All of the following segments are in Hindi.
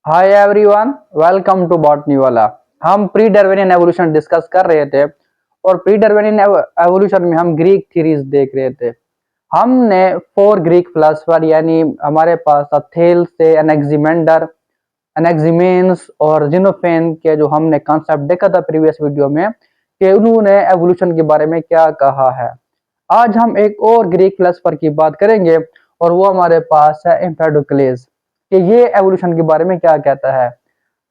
Hi everyone, welcome to botany वाला। हम प्री डार्विनियन एवोल्यूशन डिस्कस कर रहे थे और प्री डार्विनियन एवोल्यूशन में हम ग्रीक थ्योरीज देख रहे थे। हमने 4 ग्रीक फिलोसफर यानी हमारे पास थेल्स से एनेक्सिमेंडर, एनेक्सिमेंस और जिनोफेन के जो हमने कॉन्सेप्ट देखा था प्रीवियस वीडियो में कि उन्होंने एवोल्यूशन के बारे में क्या कहा है। आज हम एक और ग्रीक फिलोसफर की बात करेंगे और वो हमारे पास है एम्पेडोक्लेस कि ये एवोल्यूशन के बारे में क्या कहता है।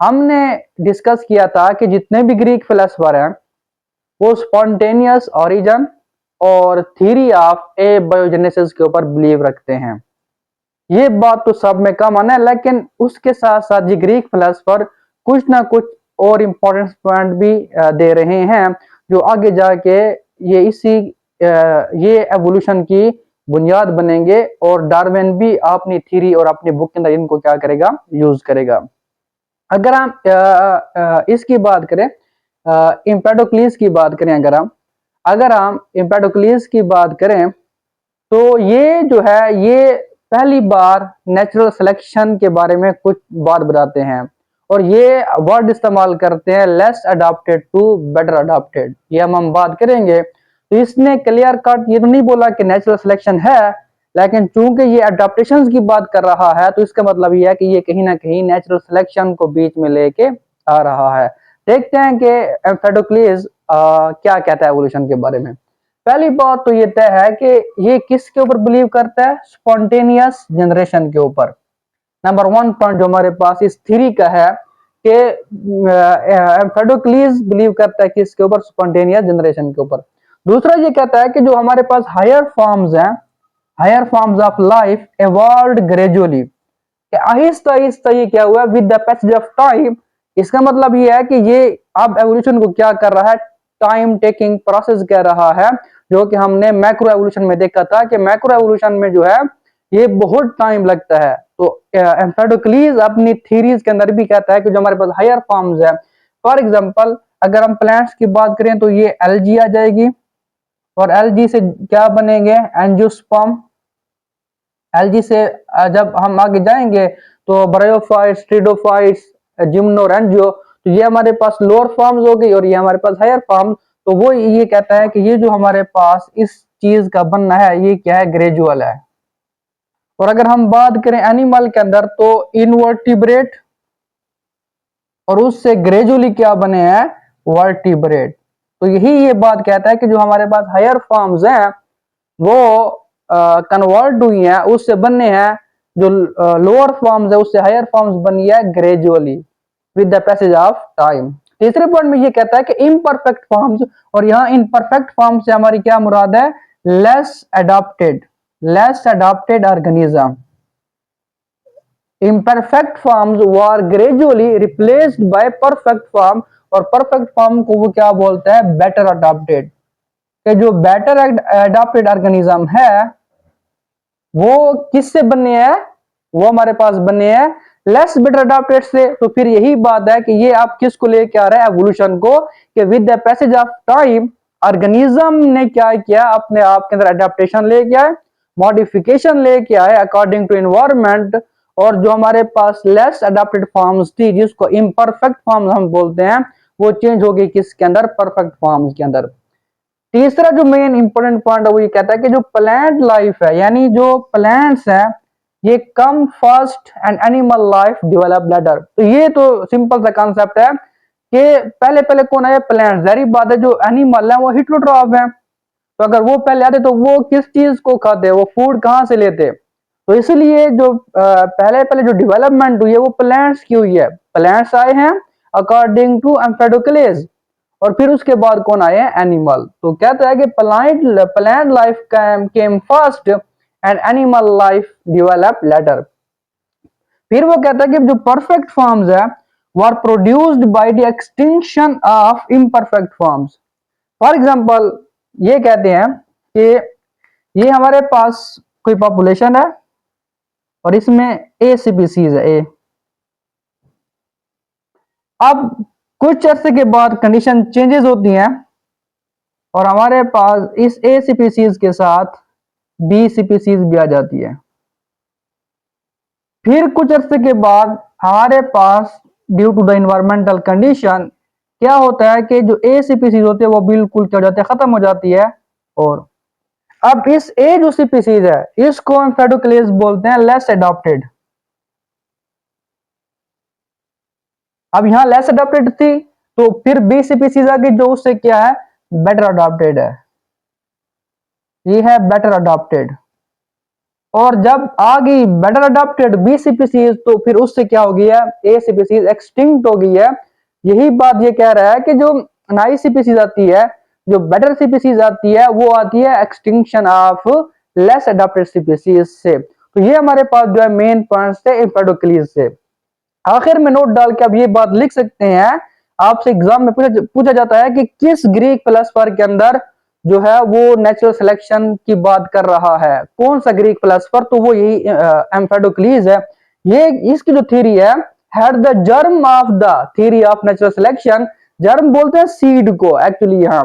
हमने डिस्कस किया था कि जितने भी ग्रीक फिलोसफर हैं वो स्पॉन्टेनियस ओरिजिन और थ्योरी ऑफ एबायोजेनेसिस के ऊपर बिलीव रखते हैं। ये बात तो सब में कॉमन है, लेकिन उसके साथ साथ ये ग्रीक फिलोसफर कुछ ना कुछ और इम्पोर्टेंट पॉइंट भी दे रहे हैं जो आगे जाके ये एवोल्यूशन की बुनियाद बनेंगे और डार्विन भी अपनी थ्योरी और अपनी बुक के अंदर इनको क्या करेगा, यूज करेगा। अगर हम इसकी बात करें, एम्पेडोक्लिस की बात करें, अगर हम एम्पेडोक्लिस की बात करें तो ये जो है ये पहली बार नेचुरल सिलेक्शन के बारे में कुछ बात बताते हैं और ये वर्ड इस्तेमाल करते हैं less adopted to better adopted. ये हम बात करेंगे तो इसने क्लियर कट ये तो नहीं बोला कि नेचुरल सिलेक्शन है, लेकिन चूंकि ये अडॉप्टेशन की बात कर रहा है तो इसका मतलब ये है कि ये कहीं ना कहीं नेचुरल सिलेक्शन को बीच में लेके आ रहा है। देखते हैं कि एम्पेडोक्लिस क्या कहता है एवोल्यूशन के बारे में। पहली बात तो ये तय है कि ये किसके ऊपर बिलीव करता है, स्पॉन्टेनियस जनरेशन के ऊपर। नंबर 1 पॉइंट जो हमारे पास इस थ्योरी का है कि एम्पेडोक्लिस बिलीव करता है कि इसके ऊपर, स्पॉन्टेनियस जनरेशन के ऊपर। दूसरा ये कहता है कि जो हमारे पास हायर फॉर्म्स हैं, higher forms of life evolved gradually, आहिस्ता आहिस्ता ये क्या हुआ with the passage of time. इसका मतलब ये है कि ये अब एवोल्यूशन को क्या कर रहा है, टाइम टेकिंग प्रोसेस कह रहा है, जो कि हमने मैक्रो एवोल्यूशन में देखा था कि मैक्रो एवोल्यूशन में जो है ये बहुत टाइम लगता है। तो एम्पेडोक्लिस अपनी थ्योरीज के अंदर भी कहता है कि जो हमारे पास हायर फॉर्म्स है, फॉर एग्जांपल अगर हम प्लांट्स की बात करें तो ये एल्गी आ जाएगी और एल्गी से क्या बनेंगे, एंजियोस्पर्म। एल्गी से जब हम आगे जाएंगे तो ब्रायोफाइट्स, ट्रिडोफाइट्स, जिम्नोरेंजियो, तो ये हमारे पास लोअर फॉर्म्स हो गई और ये हमारे पास हायर फॉर्म। तो वो ये कहता है कि ये जो हमारे पास इस चीज का बनना है ये क्या है, ग्रेजुअल है। और अगर हम बात करें एनिमल के अंदर तो इनवर्टिब्रेट और उससे ग्रेजुअली क्या बने हैं, वर्टिब्रेट। तो यही ये बात कहता है कि जो हमारे पास हायर फॉर्म्स हैं वो कन्वर्ट हुई हैं, उससे बनने हैं जो लोअर फॉर्म्स है उससे हायर फॉर्म्स बनी है gradually with the passage of time. तीसरे पॉइंट में ये कहता है कि इम्परफेक्ट फॉर्म्स, और यहाँ इम्परफेक्ट फॉर्म से हमारी क्या मुराद है, less adopted, less adopted organism. imperfect forms were gradually replaced by perfect form, और परफेक्ट फॉर्म को वो क्या बोलता है, बेटर अडॉप्टेड। कि जो बेटर अडॉप्टेड ऑर्गेनिज्म है वो किससे बने हैं, वो हमारे पास बने हैं लेस बेटर अडॉप्टेड से। तो फिर यही बात है कि ये आप किसको लेके आ रहा है, एवोल्यूशन को, कि with the passage of time organism ने क्या किया, अपने आप के अंदर अडेप्टेशन लेके आए, मॉडिफिकेशन लेके आए अकॉर्डिंग टू एनवायरमेंट। और जो हमारे पास लेस अडॉप्टेड फॉर्म्स थी जिसको इम्परफेक्ट फॉर्म्स हम बोलते हैं, वो चेंज हो गई किसके अंदर, परफेक्ट फॉर्म्स के अंदर। तीसरा जो मेन इंपॉर्टेंट पॉइंट है वो ये कहता है कि जो प्लांट लाइफ है यानी जो प्लांट्स है ये come first and animal life develop later. तो ये तो सिंपल सा कॉन्सेप्ट है कि पहले पहले कौन है, प्लांट। जाहिर बात है जो एनिमल है वो हिटरोट्रॉफ है, तो अगर वो पहले आते तो वो किस चीज को खाते, वो फूड कहाँ से लेते। तो इसलिए जो पहले पहले जो डेवलपमेंट हुई है वो प्लांट्स की हुई है, प्लांट्स आए हैं अकॉर्डिंग टू एम्पेडोक्लेस, और फिर उसके बाद कौन आए हैं, एनिमल। तो कहता है कि plant life came first and animal life develop later. फिर वो कहता है कि जो परफेक्ट फॉर्म्स है were produced by the extinction of imperfect forms. For example ये कहते हैं कि ये हमारे पास कोई पॉपुलेशन है और इसमें ए स्पीसीज है, ए। अब कुछ अरसे के बाद कंडीशन चेंजेस होती हैं और हमारे पास इस ए स्पीसीज के साथ बी स्पीसीज भी आ जाती है। फिर कुछ अरसे के बाद हमारे पास due to the environmental condition क्या होता है कि जो ए स्पीसीज होती है वो बिल्कुल क्या हो जाती है, खत्म हो जाती है। और अब इस ए जो स्पीसीज है इसको हम फेडोक्लेस बोलते हैं लेस एडॉप्टेड। अब यहाँ लेस एडॉप्टेड थी तो फिर बी स्पीसीज आ गई जो उससे क्या है, बेटर अडॉप्टेड है। ये है बेटर अडॉप्टेड। और जब आ गई बेटर अडॉप्टेड बी स्पीसीज तो फिर उससे क्या हो गया, ए स्पीसीज एक्सटिंक्ट हो गई है। यही बात ये कह रहा है कि जो नई स्पीसीज आती है, जो बेटर स्पीसीज आती है वो आती है extinction of less adopted species से। तो ये हमारे पास जो है मेन पॉइंट्स थे एम्फेडोक्लीज से। आखिर में नोट डाल के अब ये बात लिख सकते हैं, आपसे एग्जाम में पूछा जाता है कि किस ग्रीक फिलोसोफर के अंदर जो है वो नेचुरल सिलेक्शन की बात कर रहा है, कौन सा ग्रीक फिलोसोफर, तो वो यही एम्फेडोक्लीज है। ये इसकी जो थ्योरी है had the germ of the theory of natural selection. Germ बोलते हैं सीड को एक्चुअली यहाँ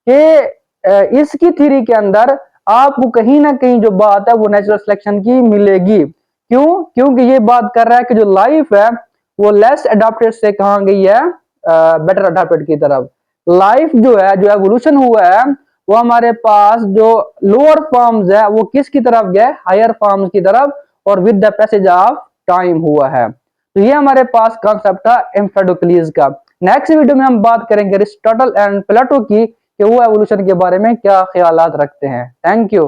के, इसकी थ्योरी के अंदर आपको कहीं ना कहीं जो बात है वो नेचुरल सिलेक्शन की मिलेगी। क्यों? क्योंकि ये बात कर रहा है कि जो लाइफ है वो लेस अडॉप्टेड से कहां गई है, बेटर अडॉप्टेड की तरफ। लाइफ जो है, जो एवोल्यूशन हुआ है वो हमारे पास जो लोअर फॉर्म्स है वो किसकी तरफ गए, हायर फॉर्म्स की तरफ, और with the passage of time हुआ है। तो ये हमारे पास कॉन्सेप्ट था एम्फेडोक्लीज का। नेक्स्ट वीडियो में हम बात करेंगे अरिस्टोटल एंड प्लेटो की कि वो एवोल्यूशन के बारे में क्या ख्यालात रखते हैं। Thank you.